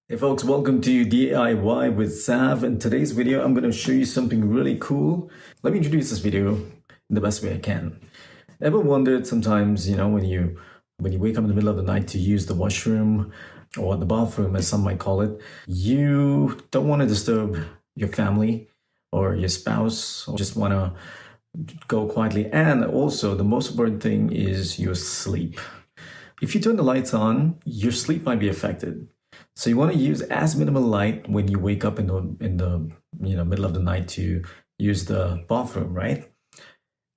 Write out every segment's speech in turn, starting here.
Hey folks, welcome to DIY with Sav. In today's video, I'm going to show you something really cool. Let me introduce this video in the best way I can. Ever wondered sometimes, when you wake up in the middle of the night to use the washroom or the bathroom, as some might call it, you don't want to disturb your family or your spouse, or just want to go quietly. And also, the most important thing is your sleep. If you turn the lights on, your sleep might be affected. So you want to use as minimal light when you wake up in the middle of the night to use the bathroom, right?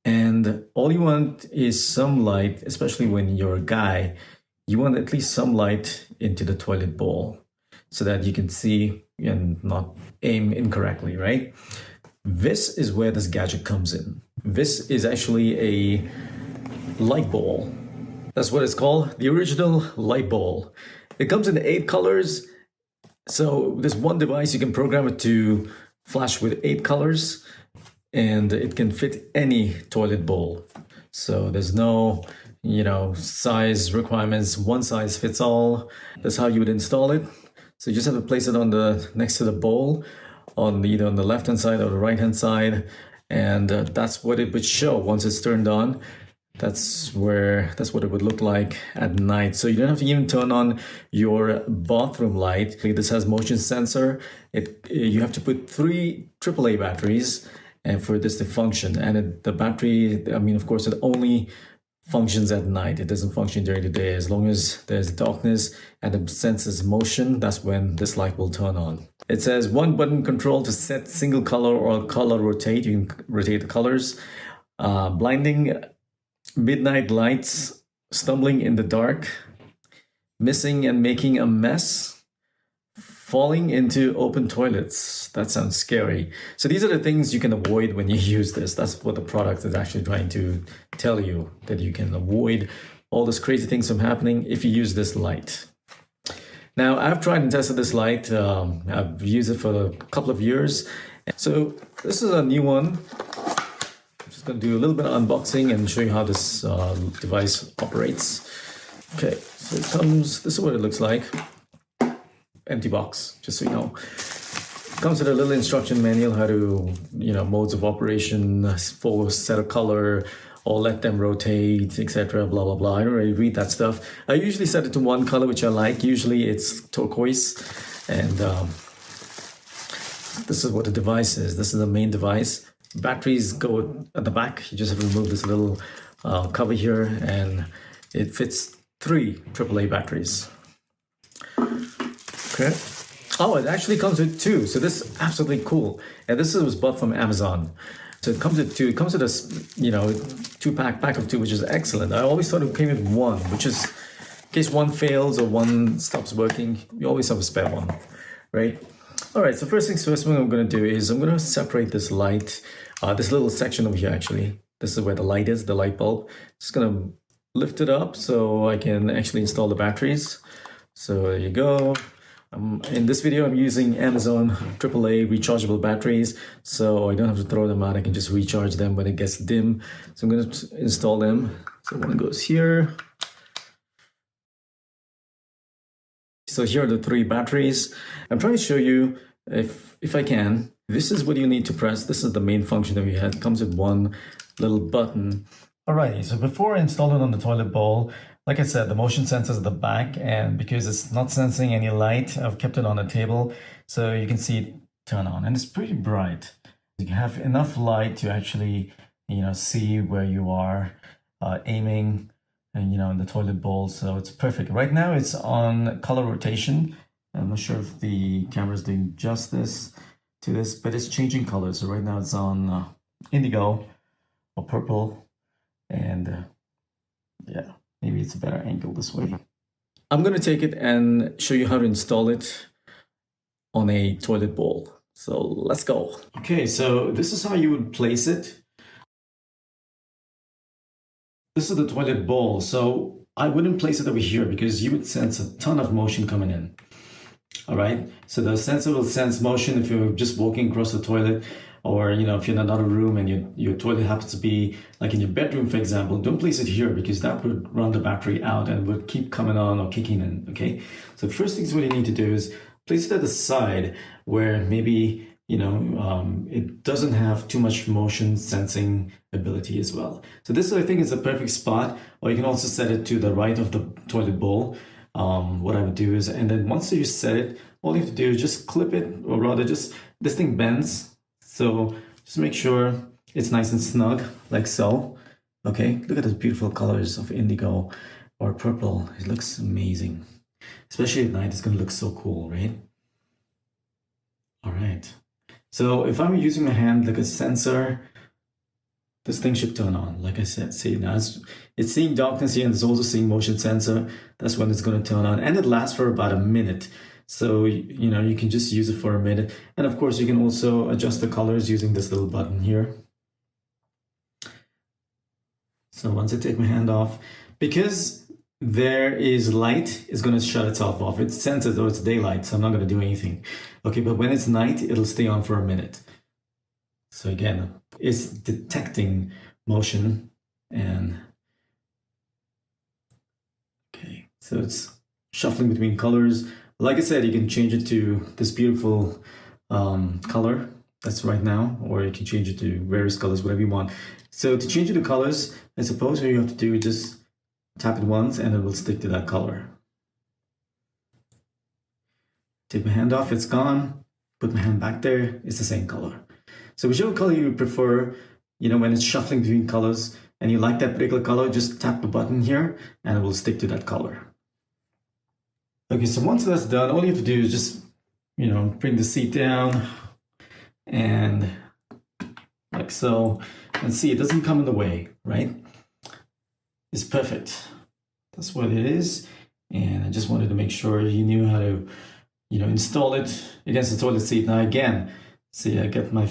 And all you want is some light, especially when you're a guy. You want at least some light into the toilet bowl so that you can see and not aim incorrectly, right? This is where this gadget comes in. This is actually a light bowl. That's what it's called, the original light bowl. It comes in 8 colors. So there's one device, you can program it to flash with 8 colors, and it can fit any toilet bowl. So there's no, size requirements, one size fits all. That's how you would install it. So you just have to place it on next to the bowl, on either on the left-hand side or the right-hand side, and that's what it would show once it's turned on. That's what it would look like at night. So you don't have to even turn on your bathroom light. This has motion sensor. You have to put 3 AAA batteries and for this to function. And the battery, of course, it only functions at night. It doesn't function during the day. As long as there's darkness and it senses motion, that's when this light will turn on. It says 1 button control to set single color or color rotate. You can rotate the colors. Blinding midnight lights, stumbling in the dark, missing and making a mess, falling into open toilets. That sounds scary. So these are the things you can avoid when you use this. That's what the product is actually trying to tell you, that you can avoid all those crazy things from happening if you use this light. Now, I've tried and tested this light. I've used it for a couple of years. So this is a new one. Going to do a little bit of unboxing and show you how this device operates. Okay, so it comes, this is what it looks like. Empty box, just so you know. It comes with a little instruction manual, how to, modes of operation, for set a color, or let them rotate, etc. Blah, blah, blah. I don't really read that stuff. I usually set it to one color, which I like. Usually it's turquoise. And this is what the device is. This is the main device. Batteries go at the back. You just have to remove this little cover here, and it fits 3 AAA batteries. Okay. Oh, it actually comes with 2. So this is absolutely cool. And this was bought from Amazon. So it comes with 2. It comes with a 2-pack of 2, which is excellent. I always thought it came with 1, which is in case one fails or one stops working, you always have a spare one, right? All right, so first things first, what I'm going to do is I'm going to separate this light, this little section over here, actually. This is where the light is, the light bulb. Just going to lift it up so I can actually install the batteries. So there you go. In this video, I'm using Amazon AAA rechargeable batteries, so I don't have to throw them out. I can just recharge them when it gets dim. So I'm going to install them. So one goes here. So here are the 3 batteries. I'm trying to show you, if I can, this is what you need to press. This is the main function that we had. It comes with one little button. Alrighty, so before I install it on the toilet bowl, like I said, the motion sensor is at the back, and because it's not sensing any light, I've kept it on a table so you can see it turn on, and it's pretty bright. You have enough light to actually, see where you are aiming, and in the toilet bowl, so it's perfect. Right now it's on color rotation. I'm not sure if the camera is doing justice to this, but it's changing colors. So right now it's on indigo or purple, and yeah, maybe it's a better angle this way. I'm going to take it and show you how to install it on a toilet bowl. So let's go. Okay, so this is how you would place it. This is the toilet bowl. So I wouldn't place it over here because you would sense a ton of motion coming in. All right, so the sensor will sense motion if you're just walking across the toilet, or if you're in another room and your toilet happens to be like in your bedroom, for example. Don't place it here because that would run the battery out and would keep coming on or kicking in. Okay, so first things what you need to do is place it at the side where maybe, it doesn't have too much motion sensing ability as well. So this, I think, is a perfect spot. Or you can also set it to the right of the toilet bowl. What I would do is, and then once you set it, all you have to do is just clip it, or rather just, this thing bends. So just make sure it's nice and snug, like so. Okay, look at the beautiful colors of indigo or purple. It looks amazing. Especially at night, it's gonna look so cool, right? All right. So if I'm using my hand like a sensor, this thing should turn on. Like I said, see now it's seeing darkness here, and it's also seeing motion sensor. That's when it's going to turn on, and it lasts for about a minute. So you can just use it for a minute, and of course you can also adjust the colors using this little button here. So once I take my hand off, because there is light, it's going to shut itself off. It senses though it's daylight, so I'm not going to do anything. Okay, but when it's night, it'll stay on for a minute. So again, it's detecting motion, and okay, so it's shuffling between colors. Like I said, you can change it to this beautiful color that's right now, or you can change it to various colors, whatever you want. So to change it to colors, I suppose what you have to do is just tap it once and it will stick to that color. Take my hand off, it's gone. Put my hand back there, it's the same color. So whichever color you prefer, when it's shuffling between colors and you like that particular color, just tap the button here and it will stick to that color. Okay, so once that's done, all you have to do is just, bring the seat down and like so, and see, it doesn't come in the way, right? It's perfect. That's what it is. And I just wanted to make sure you knew how to, install it against the toilet seat. Now again, see, I get my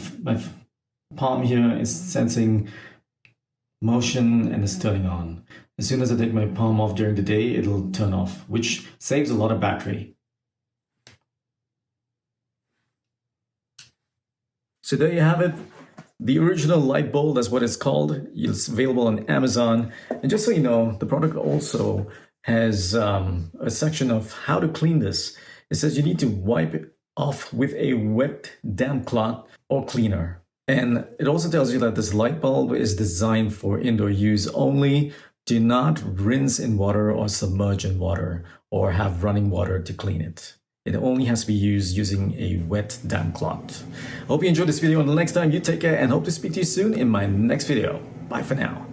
palm here is sensing motion and it's turning on. As soon as I take my palm off during the day, it'll turn off, which saves a lot of battery. So there you have it. The original light bowl, that's what it's called. It's available on Amazon. And just so you know, the product also has a section of how to clean this. It says you need to wipe it off with a wet damp cloth or cleaner. And it also tells you that this light bulb is designed for indoor use only. Do not rinse in water or submerge in water or have running water to clean it. It only has to be used using a wet damp cloth. Hope you enjoyed this video. Until next time, you take care and hope to speak to you soon in my next video. Bye for now.